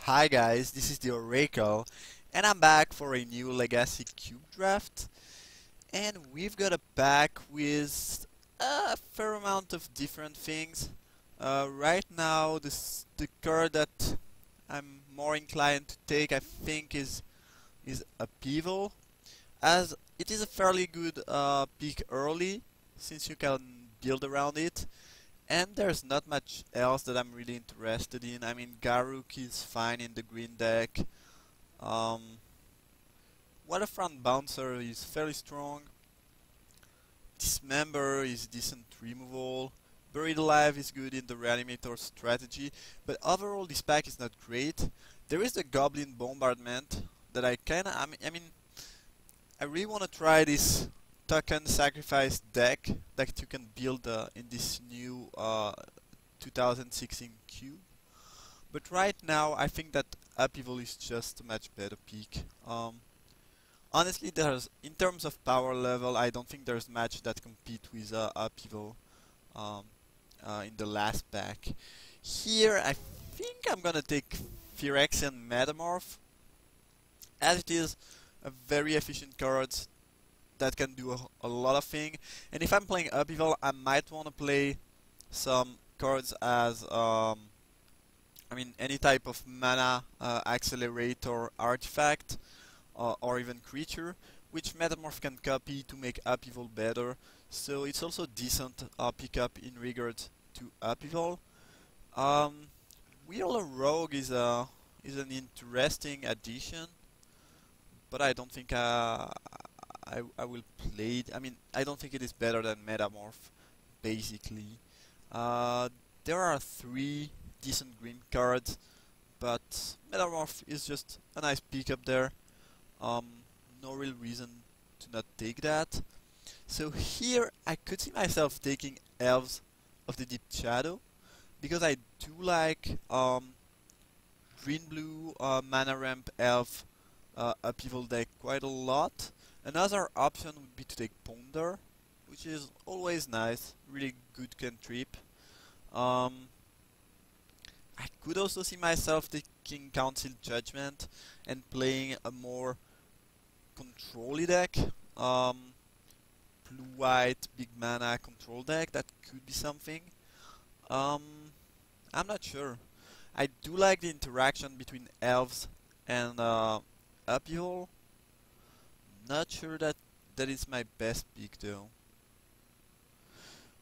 Hi guys, this is the Oracle, and I'm back for a new Legacy Cube draft. And we've got a pack with a fair amount of different things. Right now, the card that I'm more inclined to take, I think, is Upheaval, as it is a fairly good pick early, since you can build around it. And there's not much else that I'm really interested in. I mean, Garruk is fine in the green deck. Um, Waterfront Bouncer is fairly strong. Dismember is decent removal. Buried Alive is good in the Reanimator strategy. But overall, this pack is not great. There is the Goblin Bombardment that I really want to try this token sacrifice deck that you can build in this new 2016 cube. But right now, I think that Upheaval is just a much better pick. Honestly, in terms of power level, I don't think there's much that compete with Upheaval um, in the last pack. Here, I think I'm gonna take Phyrexian Metamorph, as it is a very efficient card that can do a lot of things. And if I'm playing Upheaval, I might want to play some cards as any type of mana accelerator artifact or even creature, which Metamorph can copy to make Upheaval better. So it's also decent pickup in regards to Upheaval. Um, Wheeler Rogue is an interesting addition, but I don't think I will play it. I mean, I don't think it is better than Metamorph, basically. Uh, there are three decent green cards, but Metamorph is just a nice pickup there. Um, no real reason to not take that. So here I could see myself taking Elves of the Deep Shadow, because I do like green-blue mana ramp elf upheaval deck quite a lot. Another option would be to take Ponder, which is always nice, really good cantrip. Um, I could also see myself taking Council Judgment and playing a more control deck. Um, Blue-white, big mana control deck, that could be something. Um, I'm not sure. I do like the interaction between elves and upheaval. Not sure that that is my best pick though.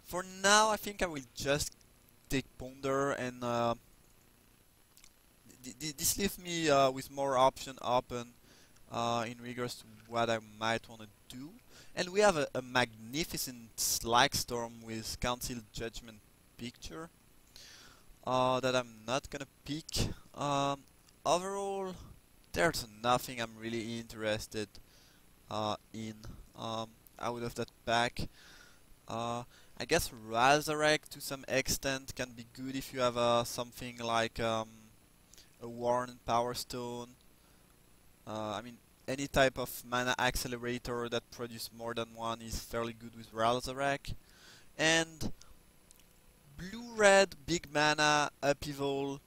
For now, I think I will just take Ponder, and this leaves me with more option open in regards to what I might want to do. And we have a magnificent Slack Storm with Council Judgment picture that I'm not gonna pick. Overall, there's nothing I'm really interested in out of that pack. Uh, I guess Razorek to some extent can be good if you have something like a Worn Power Stone. I mean, any type of mana accelerator that produces more than one is fairly good with Razorek. And blue-red big mana upheaval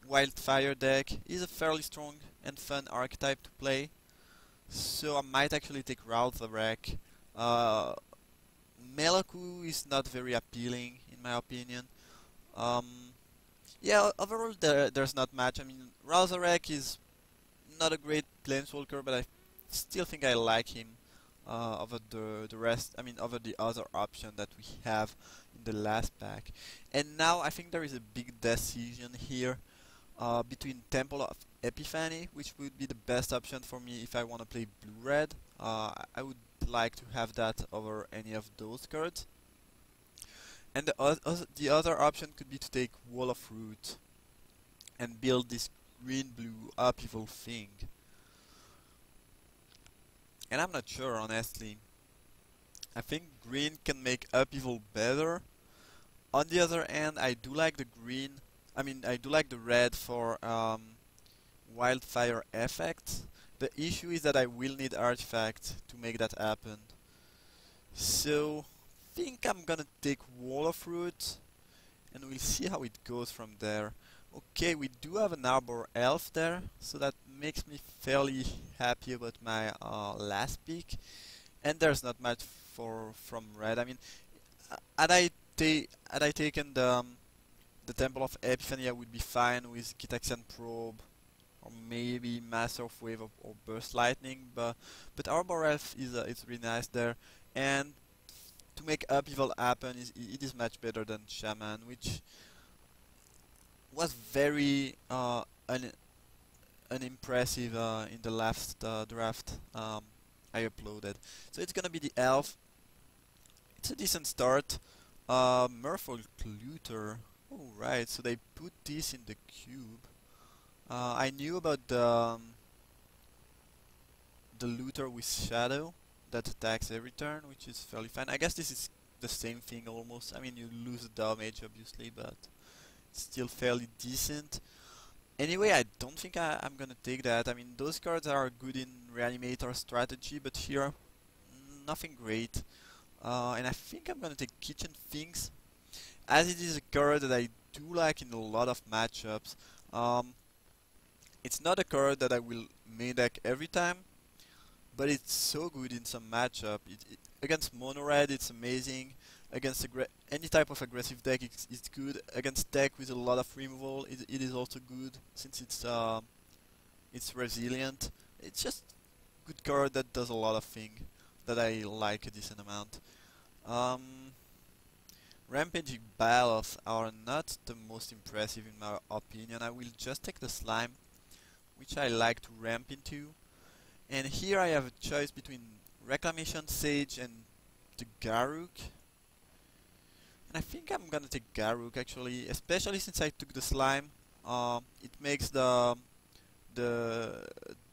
wildfire deck is a fairly strong and fun archetype to play. So I might actually take Razorek. Uh, Melaku is not very appealing in my opinion. Um, yeah, overall there's not much. I mean, Razorek is not a great planeswalker, but I still think I like him over the rest. I mean, over the other option that we have in the last pack. And now I think there is a big decision here between Temple of Epiphany, which would be the best option for me if I want to play blue-red. I would like to have that over any of those cards. And the other option could be to take Wall of Root and build this green-blue upheaval thing. And I'm not sure, honestly. I think green can make upheaval better. On the other hand, I do like the green. I do like the red for wildfire effect. The issue is that I will need artifact to make that happen. So, think I'm gonna take Wall of Root, and we'll see how it goes from there. Okay, we do have an Arbor Elf there, so that makes me fairly happy about my last pick. And there's not much from red. I mean, had I taken the Temple of Epiphany, I would be fine with Gitaxian Probe or maybe Master of Wave or Burst Lightning. But Arbor Elf is really nice there, and to make upheaval happen, it is much better than Shaman, which was very unimpressive in the last draft I uploaded. So it's gonna be the Elf. It's a decent start. Merfolk Looter. Oh right, so they put this in the cube. I knew about the Looter with Shadow that attacks every turn, which is fairly fine. I guess this is the same thing almost. I mean, you lose damage obviously, but it's still fairly decent. Anyway, I don't think I'm gonna take that. I mean, those cards are good in Reanimator strategy, but here, nothing great. And I think I'm gonna take Kitchen Things, as it is a card that I do like in a lot of matchups. It's not a card that I will main deck every time, but it's so good in some matchup. Against mono red, it's amazing. Against any type of aggressive deck, it's good. Against deck with a lot of removal, it is also good since it's resilient. It's just good card that does a lot of things that I like a decent amount. Rampaging Baloth are not the most impressive in my opinion. I will just take the Slime, which I like to ramp into. And here I have a choice between Reclamation Sage and the Garruk. And I think I'm gonna take Garruk actually, especially since I took the Slime. It makes the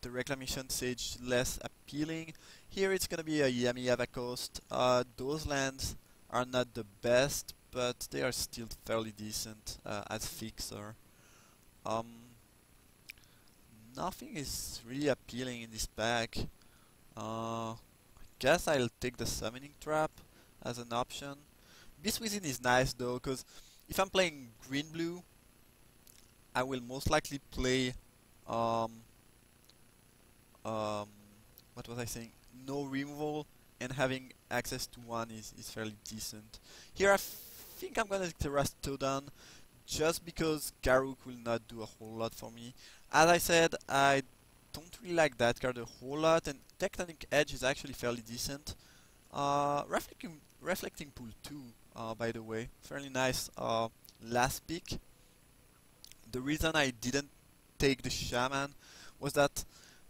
Reclamation Sage less appealing. Here it's gonna be a Yami Avacost. Those lands are not the best, but they are still fairly decent as fixer. Nothing is really appealing in this pack. I guess I'll take the Summoning Trap as an option. Beast Within is nice though, because if I'm playing green-blue, I will most likely play what was I saying? No removal, and having access to one is fairly decent. Here I think I'm gonna take the Terrastodon, just because Garruk will not do a whole lot for me. As I said, I don't really like that card a whole lot, and Tectonic Edge is actually fairly decent. Reflecting Pool 2, by the way, fairly nice last pick. The reason I didn't take the Shaman was that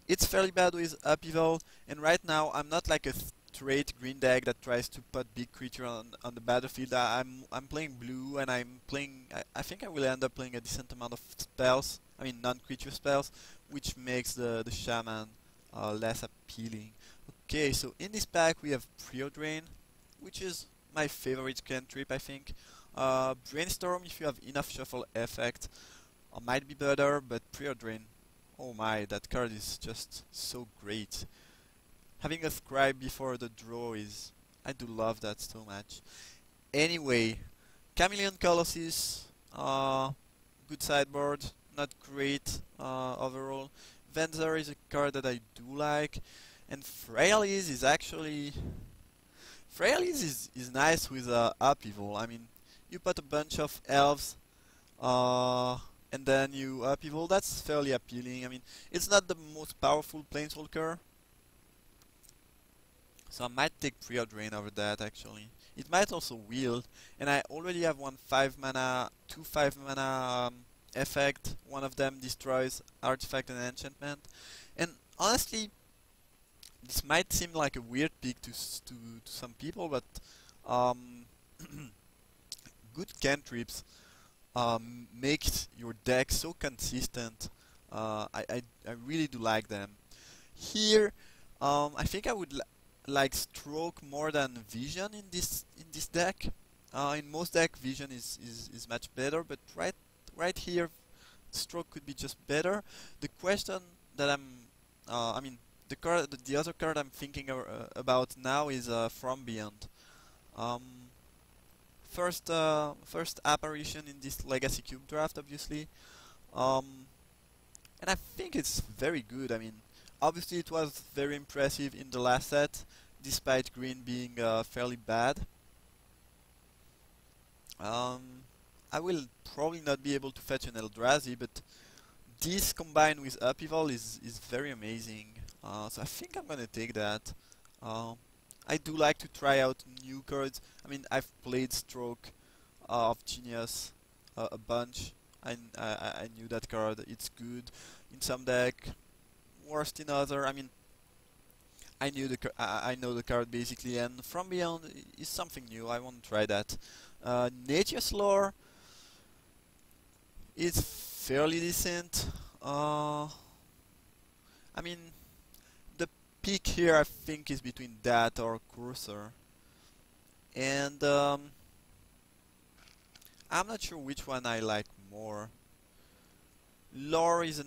it's fairly bad with Upheaval, and right now I'm not like a straight green deck that tries to put big creature on the battlefield. I'm playing blue, and I'm playing. I think I will end up playing a decent amount of spells. I mean non-creature spells, which makes the Shaman less appealing. Okay, so in this pack we have Preordain, which is my favorite cantrip, I think. Brainstorm, if you have enough shuffle effect, might be better, but Preordain, oh my, that card is just so great. Having a Scribe before the draw is... I do love that so much. Anyway, Chameleon Colossus, good sideboard, not great overall. Venzer is a card that I do like, and Frailis is actually... Frailis is nice with Upheaval. I mean, you put a bunch of elves, and then you Upheaval, that's fairly appealing. I mean, it's not the most powerful Planeswalker, so I might take Preordain over that actually. It might also wield, and I already have one 5 mana, two 5 mana effect. One of them destroys artifact and enchantment. And honestly, this might seem like a weird pick to some people, but good cantrips make your deck so consistent. I really do like them. Here, I think I would like Stroke more than Vision in this deck. In most deck, Vision is much better, but right here, Stroke could be just better. The question that I mean, the other card I'm thinking about now is From Beyond. First apparition in this Legacy Cube draft, obviously. Um, and I think it's very good. I mean, obviously it was very impressive in the last set, despite green being fairly bad. I will probably not be able to fetch an Eldrazi, but this combined with Upheaval is very amazing. So I think I'm gonna take that. Uh, I do like to try out new cards. I mean, I've played Stroke of Genius a bunch. I knew that card. It's good in some deck, worst in other. I mean, I know the card basically, and From Beyond is something new. I want to try that. Nature's Lore is fairly decent. I mean, the pick here I think is between that or Cursor, and I'm not sure which one I like more. Lore is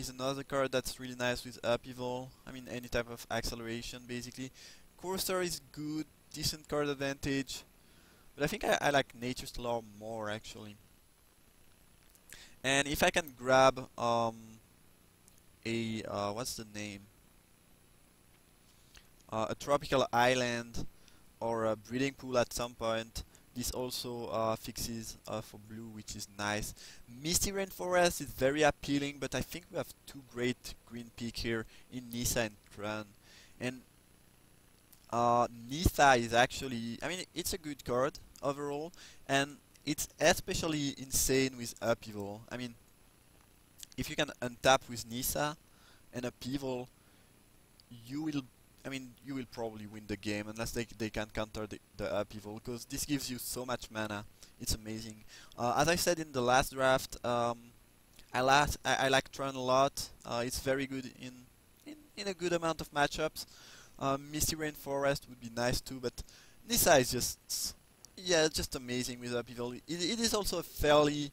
another card that's really nice with Upheaval. I mean, any type of acceleration basically. Cursor is good, decent card advantage, but I think I like Nature's Law more actually. And if I can grab a what's the name? A tropical island or a breeding pool at some point. This also fixes for blue, which is nice. Misty Rainforest is very appealing, but I think we have two great green pick here in Nissa and Tron. And Nissa is actually, I mean, it's a good card overall, and it's especially insane with Upheaval. I mean, if you can untap with Nissa and Upheaval, you will, I mean, you will probably win the game unless they can counter the Upheaval, because this gives you so much mana. It's amazing. As I said in the last draft, I like Tron a lot. It's very good in a good amount of matchups. Misty Rainforest would be nice too, but Nissa is just, yeah, just amazing with Upheaval. It is also a fairly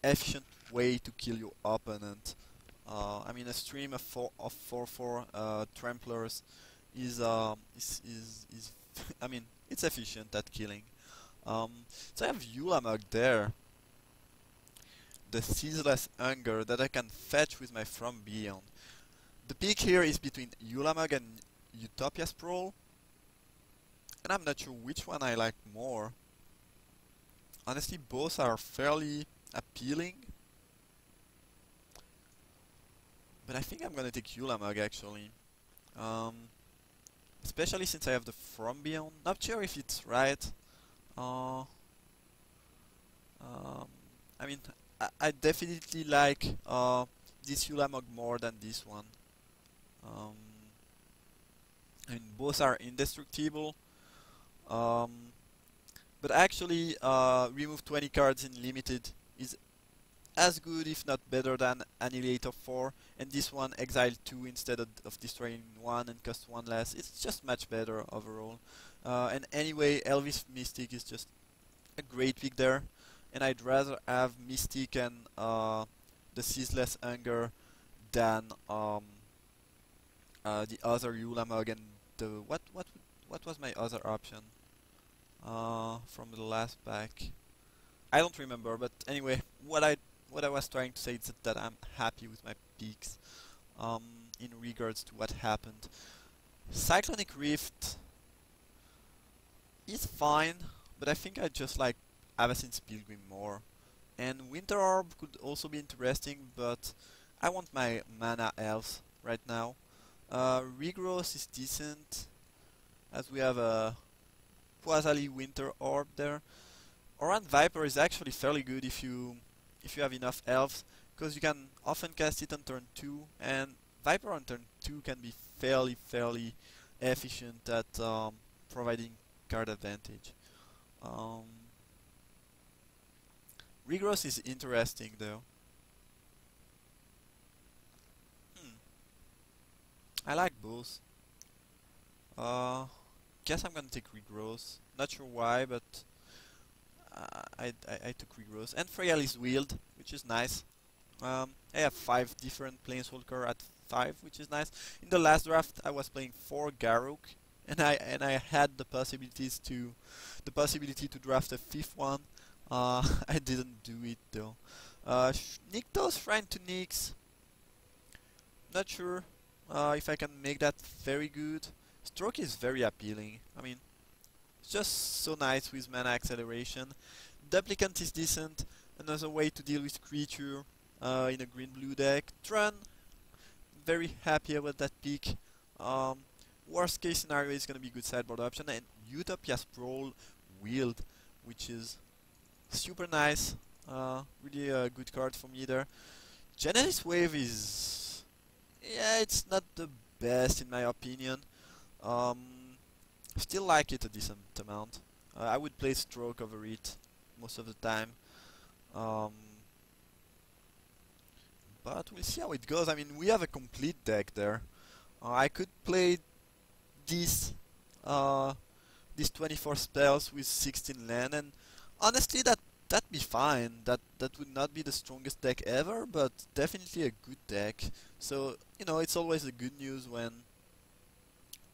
efficient way to kill your opponent. I mean, a stream of 4/4 Tramplers is I mean, it's efficient at killing. So I have Yulamog there, the Ceaseless Hunger that I can fetch with my From Beyond. The pick here is between Yulamog and Utopia Sprawl, and I'm not sure which one I like more. Honestly, both are fairly appealing, but I think I'm gonna take Yulamog actually. Especially since I have the From Beyond. Not sure if it's right. Uh, I mean, I definitely like this Yulamog more than this one. Um, I mean, both are indestructible. But actually, remove 20 cards in limited is as good, if not better, than Annihilator 4, and this one Exile 2 instead of destroying 1 and cost 1 less. It's just much better overall. And anyway, Elvish Mystic is just a great pick there, and I'd rather have Mystic and the Ceaseless Hunger than the other Yulamog and the what was my other option from the last pack? I don't remember, but anyway, what I was trying to say is that I'm happy with my picks in regards to what happened. Cyclonic Rift is fine, but I think I just like Avacyn's Pilgrim more. And Winter Orb could also be interesting, but I want my mana elves right now. Regrowth is decent, as we have a Quasali Winter Orb there. Oran Viper is actually fairly good if you have enough elves, because you can often cast it on turn 2, and Viper on turn 2 can be fairly efficient at providing card advantage. Regrowth is interesting though. I like both. Guess I'm gonna take Regrowth. Not sure why, but I took Regrowth. And Freyali's Wield, which is nice. I have 5 different Planeswalker at 5, which is nice. In the last draft, I was playing 4 Garruk, and I had the possibility to draft a 5th one. I didn't do it though. Nykthos, Shrine to Nyx. Not sure if I can make that very good. Stroke is very appealing. I mean, it's just so nice with mana acceleration. Duplicant is decent. Another way to deal with creature in a green-blue deck. Tron, very happy about that pick. Um, Worst case scenario is gonna be good sideboard option, and Utopia Sprawl Wield, which is super nice. Really a good card for me there. Genesis Wave is, yeah, it's not the best in my opinion. Um, Still like it a decent amount. I would play Stroke over it most of the time. Um, but we'll see how it goes. I mean, we have a complete deck there. I could play these uh, these 24 spells with 16 land, and honestly, that'd be fine. That would not be the strongest deck ever, but definitely a good deck. So you know, it's always a good news when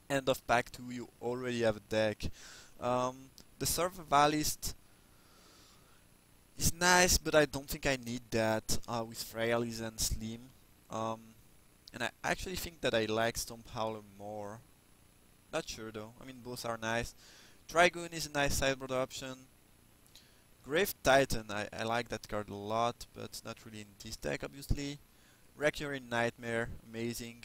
end of pack 2 you already have a deck. The Survivalist is nice, but I don't think I need that with Frailties and Slim. And I actually think that I like Stomp Howler more. Not sure though. I mean, both are nice. Trigoon is a nice sideboard option. Grave Titan, I like that card a lot, but it's not really in this deck obviously. Recurring Nightmare, amazing.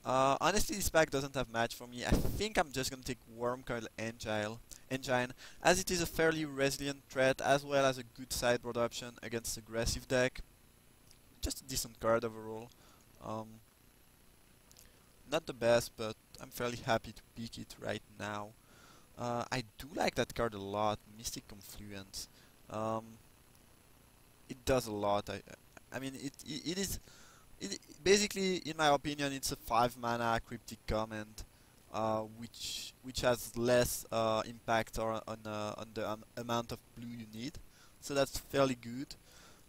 Honestly, this pack doesn't have match for me. I think I'm just gonna take Wormcoil Engine, as it is a fairly resilient threat as well as a good sideboard option against aggressive deck. Just a decent card overall. Not the best, but I'm fairly happy to pick it right now. I do like that card a lot, Mystic Confluence. It does a lot. I mean, it is. Basically, in my opinion, it's a 5 mana cryptic command, which has less impact on the amount of blue you need. So that's fairly good.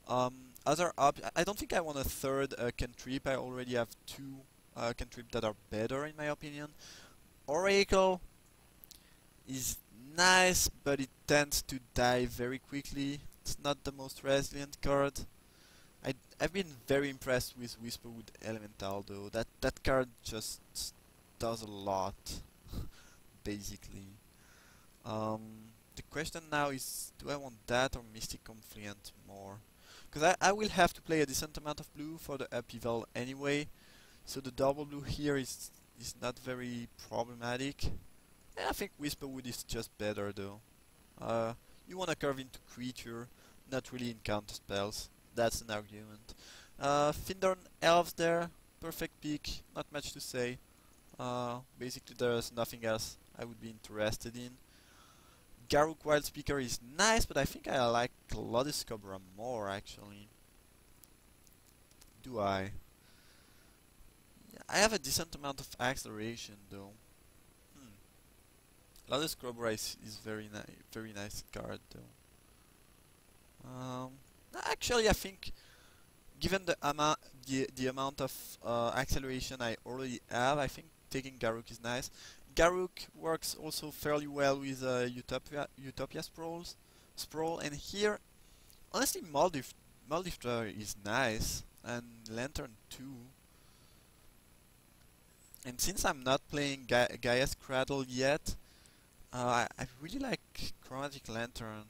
I don't think I want a third cantrip. I already have 2 cantrip that are better in my opinion. Oracle is nice, but it tends to die very quickly. It's not the most resilient card. I've been very impressed with Whisperwood Elemental though. That card just does a lot, basically. The question now is, do I want that or Mystic Confluent more? Because I will have to play a decent amount of blue for the upheaval anyway, so the double blue here is not very problematic. And I think Whisperwood is just better though. You wanna curve into creature, not really in counter spells. That's an argument. Findorn Elves there, perfect pick, not much to say. Basically there's nothing else I would be interested in. Garruk Wildspeaker is nice, but I think I like Lotus Cobra more actually. Do I? Yeah, I have a decent amount of acceleration though. Lotus Cobra is very nice card though. Actually, I think, given the amount of acceleration I already have, I think taking Garruk is nice. Garruk works also fairly well with Utopia Sprawl, and here, honestly, Moldifter is nice, and Lantern too. And since I'm not playing Gaia's Cradle yet, I really like Chromatic Lantern.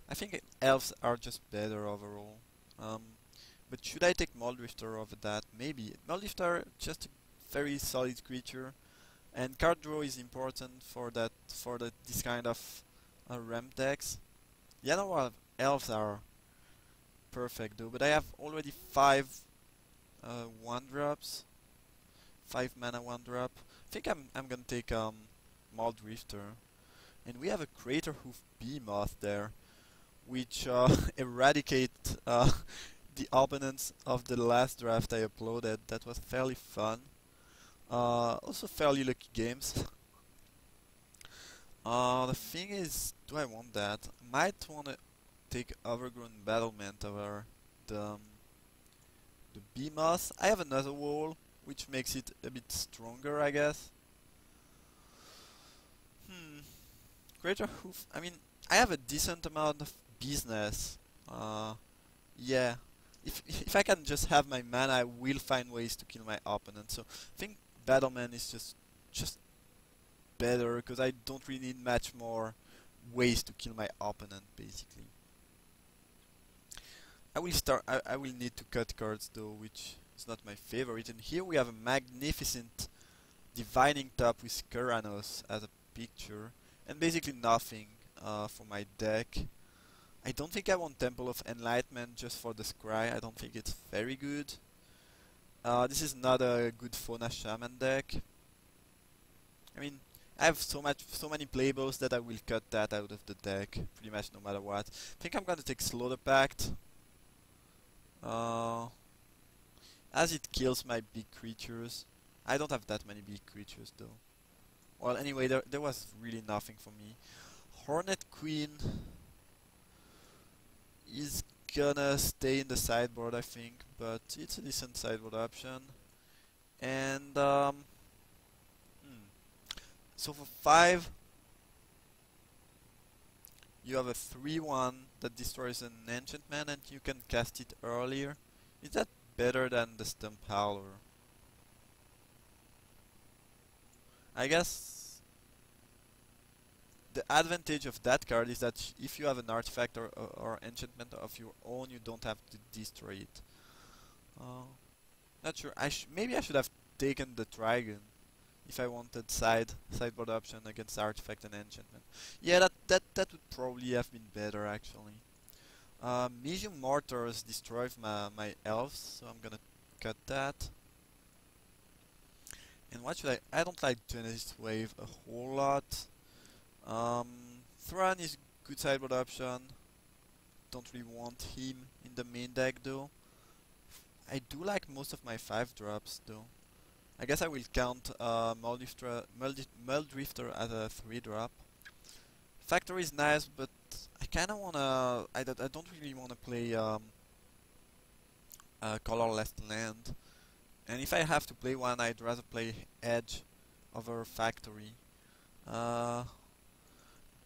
I think elves are just better overall. But should I take Moldrifter over that? Maybe. Moldrifter, just a very solid creature, and card draw is important for this kind of ramp decks. Yeah, no, elves are perfect though, but I have already 5 1-drops, 5 mana 1-drop. I think I'm gonna take Moldrifter, and we have a Crater Hoof Behemoth there, which eradicate the opponents of the last draft I uploaded. That was fairly fun. Also fairly lucky games. The thing is, do I want that? Might wanna take Overgrown Battlement over the Behemoth. I have another wall, which makes it a bit stronger, I guess. Crater Hoof, I mean, I have a decent amount of business Yeah, if I can just have my mana, I will find ways to kill my opponent. So I think Battleman is just better because I don't really need much more ways to kill my opponent basically. I will need to cut cards though, which is not my favorite. And here we have a magnificent Divining Top with Keranos as a picture, and basically nothing for my deck. I don't think I want Temple of Enlightenment just for the scry. I don't think it's very good. This is not a good Fauna Shaman deck. I mean, I have so many playballs that I will cut that out of the deck pretty much no matter what. I think I'm gonna take Slaughter Pact. Uh, as it kills my big creatures. I don't have that many big creatures though. Well, anyway, there was really nothing for me. Hornet Queen is gonna stay in the sideboard, I think, but it's a decent sideboard option. And so for 5, you have a 3/1 that destroys an enchantment, and you can cast it earlier. Is that better than the Stump Howler? I guess the advantage of that card is that if you have an artifact or enchantment of your own, you don't have to destroy it. Not sure. Maybe I should have taken the Trigon if I wanted sideboard option against artifact and enchantment. Yeah, that would probably have been better actually. Medium Mortars destroy my elves, so I'm gonna cut that. And what should I don't like Genesis Wave a whole lot. Thran is good sideboard option. Don't really want him in the main deck though. I do like most of my 5 drops though. I guess I will count Muldrifter as a 3 drop. Factory is nice, but I kinda wanna I don't really wanna play colorless land. And if I have to play one, I'd rather play Edge over Factory.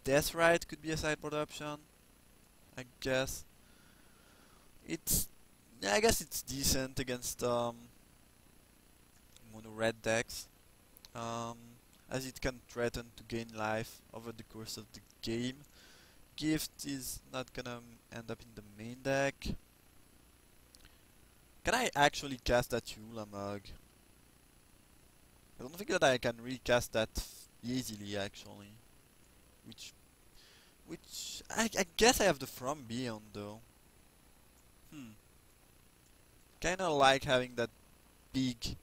Deathrite could be a sideboard option, I guess. I guess it's decent against mono red decks, as it can threaten to gain life over the course of the game. Gift is not gonna end up in the main deck. Can I actually cast that Ulamog? I don't think that I can really cast that easily actually. Which I guess I have the From Beyond though. Kinda like having that big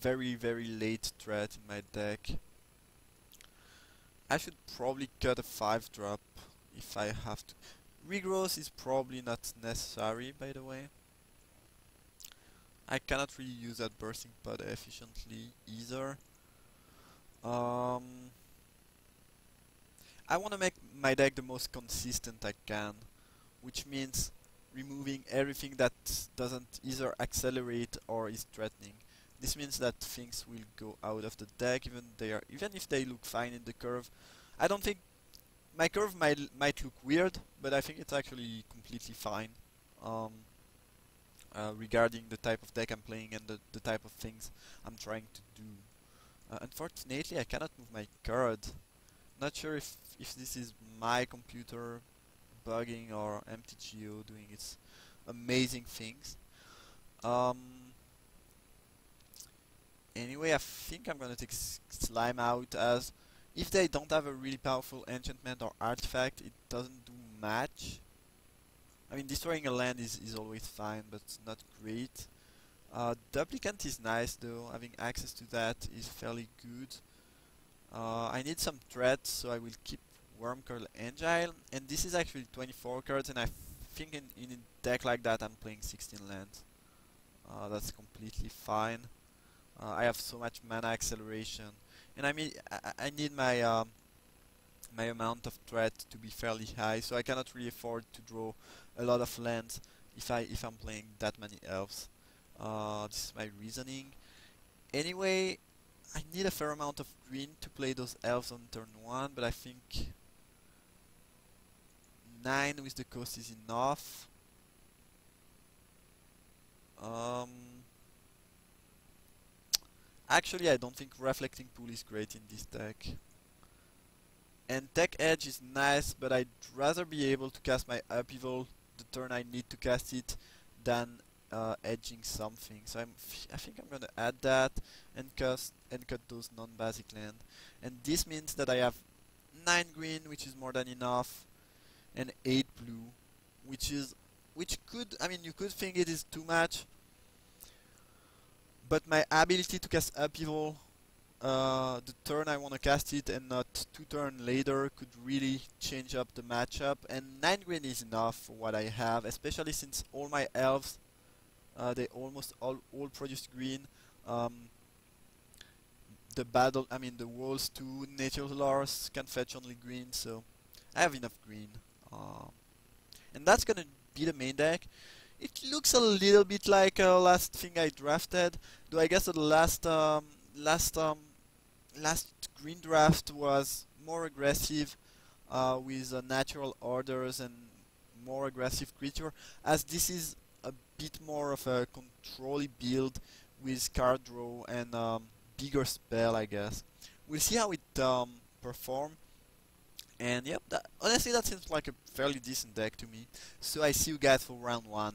very very late threat in my deck. I should probably cut a 5 drop if I have to. Regrowth is probably not necessary, by the way. I cannot really use that Bursting Pod efficiently either. I want to make my deck the most consistent I can, which means removing everything that doesn't either accelerate or is threatening. This means that things will go out of the deck even if they look fine in the curve. I don't think my curve might look weird, but I think it's actually completely fine regarding the type of deck I'm playing and the type of things I'm trying to do. Unfortunately, I cannot move my card. Not sure if this is my computer bugging or MTGO doing its amazing things. Anyway, I think I'm gonna take Slime out, as if they don't have a really powerful enchantment or artifact, it doesn't do much. I mean, destroying a land is always fine, but it's not great. Duplicant is nice though, having access to that is fairly good. I need some threats, so I will keep Wormcoil Angile, and this is actually 24 cards, and I think in a deck like that I'm playing 16 lands. That's completely fine. I have so much mana acceleration, and I mean I need my my amount of threat to be fairly high, so I cannot really afford to draw a lot of lands if I'm playing that many elves. This is my reasoning. Anyway, I need a fair amount of green to play those elves on turn 1, but I think 9 with the coast is enough. Um, Actually, I don't think Reflecting Pool is great in this deck. And Tech Edge is nice, but I'd rather be able to cast my Upheaval the turn I need to cast it than edging something. So I think I'm gonna add that and cut those non-basic land. And this means that I have 9 green, which is more than enough, and 8 blue, which could, I mean, you could think it is too much, but my ability to cast Upheaval the turn I want to cast it and not 2 turns later could really change up the matchup, and 9 green is enough for what I have, especially since all my elves, they almost all produce green. The walls to Nature Lars can fetch only green, so I have enough green. And that's gonna be the main deck. It looks a little bit like last thing I drafted, though I guess that the last green draft was more aggressive with natural orders and more aggressive creature, as this is a bit more of a control build with card draw and bigger spell, I guess. We'll see how it perform. And yep, honestly that seems like a fairly decent deck to me. So I see you guys for round 1.